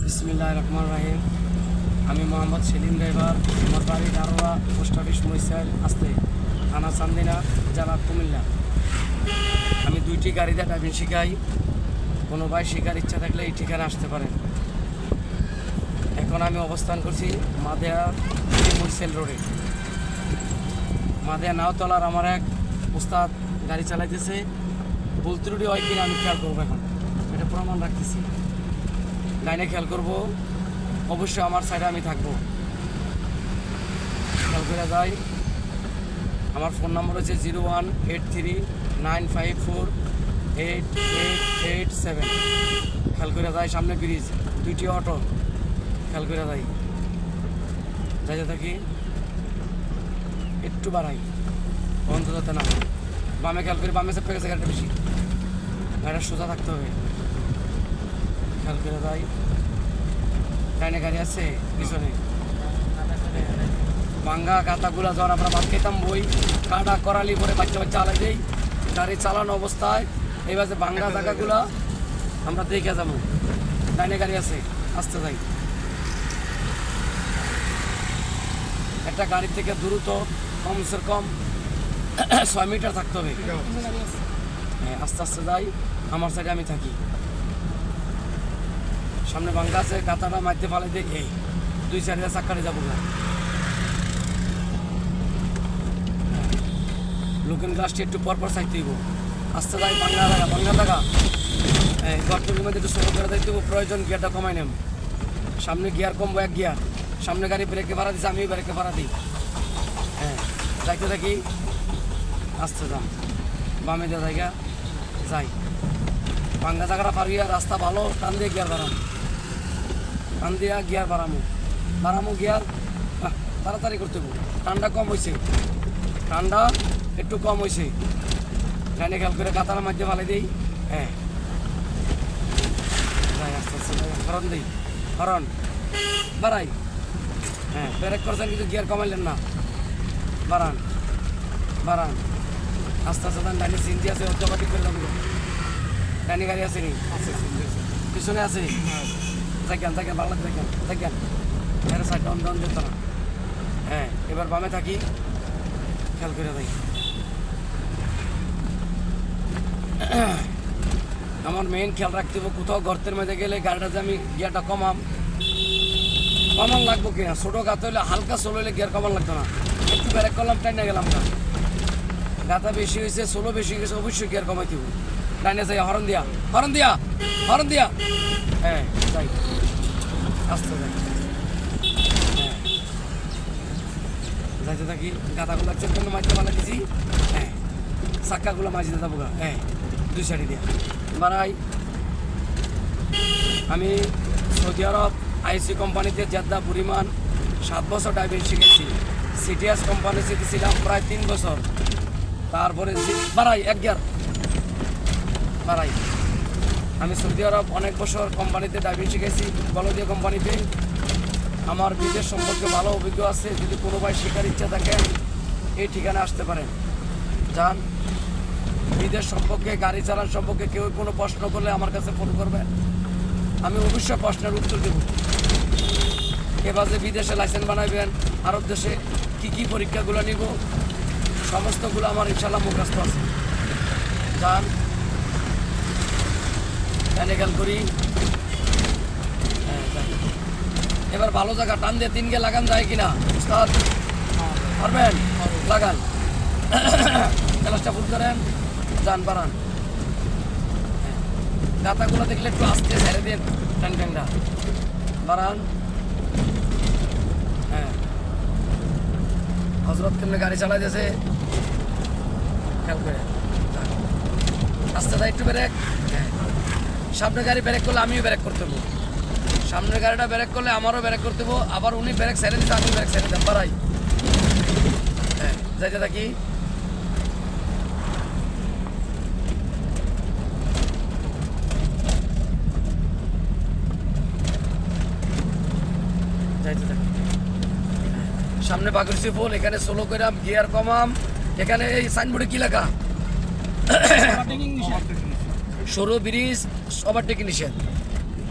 বিসমিল্লাহির রহমানির রহিম। আমি মোহাম্মদ সেলিম ড্রাইভার। আমার বাড়ি দারোয়া, পোস্ট অফিস মইসাইল আসতে, থানা চান্দিনা, জেলা কুমিল্লা। আমি 2টি গাড়িতে ড্রাইভিং শিখাই। কোনো ভাই শেখার ইচ্ছা থাকলে এই ঠিকানা আসতে পারেন। এখন আমি অবস্থান করছি মাদেয়া মইসাইল রোডে। মাদেয়া নাওতলার আমার এক উস্তাদ গাড়ি চালাইতেছে। ভুল ত্রুটি হয় কিনা আমি খেয়াল করবো, এখন এটা প্রমাণ রাখতেছি। লাইনে খেয়াল করবো, অবশ্যই আমার সাইডে আমি থাকবো। খেয়াল করে যাই। আমার ফোন নম্বর হচ্ছে 01839548887। খেয়াল করে যাই। সামনে ব্রিজ, 2টি অটো। খেয়াল করে যাই, যাইতে থাকি। একটু বাড়াই, বন্ধ যাতে না। বামে খেয়াল করি, বামে চেপে গেছে গাড়িটা বেশি। গাড়িটা সোজা থাকতে হবে। খেয়াল করে যাই। ডাইনে গাড়ি আছে, পিছনে ভাঙ্গা কাতাগুলা যখন আমরা ভাত খেতাম বই কাটা করালি করে বাচ্চা বাচ্চা আলাই দেই। গাড়ি চালানো অবস্থায় এইবার যে ভাঙ্গা জায়গাগুলা আমরা দেখে যাবো। ডাইনে গাড়ি আছে, আসতে যাই। একটা গাড়ি থেকে দ্রুত কমসে কম 6 মিটার থাকতে হবে। হ্যাঁ, আস্তে আস্তে যাই। আমার সাইডে আমি থাকি। সামনে ভাঙ্গা আছে, কাতাটা মারতে ফালে দিয়ে এই 2 সাইডে চাক্কারে যাবো না। লুকিং গ্লাসটি একটু পরপর সাইড দিব। আস্তে যাই। ভাঙ্গা জায়গা এই গর্তের মধ্যে একটু সোলো করে দিতে প্রয়োজন। গিয়ারটা কমাই নেব। সামনে গিয়ার কমবো, 1 গিয়ার। সামনে গাড়ি ব্রেকে ভাড়া দিচ্ছে, আমি ব্রেকে ভাড়া দিই। হ্যাঁ, যাইতে থাকি। আস্তে যাম। বামে দেওয়া জায়গা যাই। ভাঙ্গা জায়গাটা পারিয়া রাস্তা ভালো, টান দিয়ে গিয়ার বাড়াম। টান দিয়া গিয়ার বাড়ামো গিয়ার। তাড়াতাড়ি করতে হবে। টানটা কম হয়েছে, টানটা একটু কম হয়েছে। লাইনে খেয়াল করে কাতার মাঝে ফালাই দিই। হ্যাঁ, যাই আস্তে আস্তে। হরন দিই, হরন বাড়াই। হ্যাঁ, ব্রেক করছেন কিন্তু গিয়ার কমাইলেন না। বাড়ান। আস্তে আস্তে যান। ডাইনে সিনজি আছে, অটোমেটিক করে যাবো। ডাইনে গাড়ি আছে নি? পিছনে আছে। দেখেন ভালো লাগবে। দেখেন এর সাইড ডাউন যেত না। হ্যাঁ, এবার বামে থাকি। খেয়াল করে যাই। আমার মেইন খেয়াল রাখতে হবে, কোথাও গর্তের মধ্যে গেলে গাড়িটা যে আমি গিয়ারটা কমান লাগবো কিনা। ছোটো গাতে হলে হালকা সোলো হলে গিয়ার কমান লাগতো না। একটু ব্রেক করলাম, টাইনে গেলাম না। গাতা বেশি হয়েছে, সোলো বেশি গেছে, অবশ্যই গিয়ার কমাইতে হবে। ডাইনে যাই। হরন দিয়া। হ্যাঁ, যাই। আস্তে যাই। হ্যাঁ, যাইতে থাকি। গাতাগুলো চেপগুলো মাঝে বানা দিছি। হ্যাঁ, চাক্কাগুলো মাঝে যাবো গা। হ্যাঁ, 2 সাইডে দিয়া বাড়াই। আমি সৌদি আরব আইসি কোম্পানিতে জেদ্দা পরিমাণ 7 বছর ড্রাইভিং শিখেছি। সিটিএস কোম্পানি শিখেছিলাম প্রায় 3 বছর। তারপরে বাড়াই 1 গিয়ার বাড়াই। আমি সৌদি আরব অনেক বছর কোম্পানিতে ড্রাইভিং শিখেছি, বলদিয়া কোম্পানিতে। আমার বিদেশ সম্পর্কে ভালো অভিজ্ঞ আছে। যদি কোনো ভাই শেখার ইচ্ছা থাকে এই ঠিকানা আসতে পারেন। যান। বিদেশ সম্পর্কে, গাড়ি চালান সম্পর্কে কেউ কোনো প্রশ্ন করলে আমার কাছে ফোন করবেন। আমি অবশ্যই প্রশ্নের উত্তর দেব। এবার যে বিদেশে লাইসেন্স বানাইবেন, আরব দেশে কী পরীক্ষাগুলো নিব, সমস্তগুলো আমার ইনশাল্লাহ মুখস্থ আছে। যান, খেয়াল করি। হ্যাঁ, এবার ভালো জায়গা টান দিয়ে 3 গে লাগান যায় কিনা উস্তাদ? পারবেন? লাগান। ক্লাসটা ফুল করেন। যান, বাড়ান। গাতাগুলো দেখলে একটু আস্তে ছেড়ে দিন। টানটা বাড়ান। হ্যাঁ, হজরত কেমনি গাড়ি চালাই দিয়েছে, খেয়াল করে। আস্তে যাই, একটু ব্রেক। হ্যাঁ, সামনে গাড়ি ব্রেক করলে আমিও ব্রেক করতে হবো। সামনের গাড়িটা ব্রেক করলে আমারও ব্রেক করতে হবো। আবার উনি ব্রেক ছেড়ে দিতে, আমি ব্রেক ছেড়ে দেন। বাড়াই। হ্যাঁ, যাইতে থাকি। সামনে বাগুরসি পোল, এখানে সোলো করাম, গিয়ার কমাম। এখানে এই সাইনবোর্ডে কি লেখা? সরু ব্রিজ, ওভারটেকিং নিষেধ।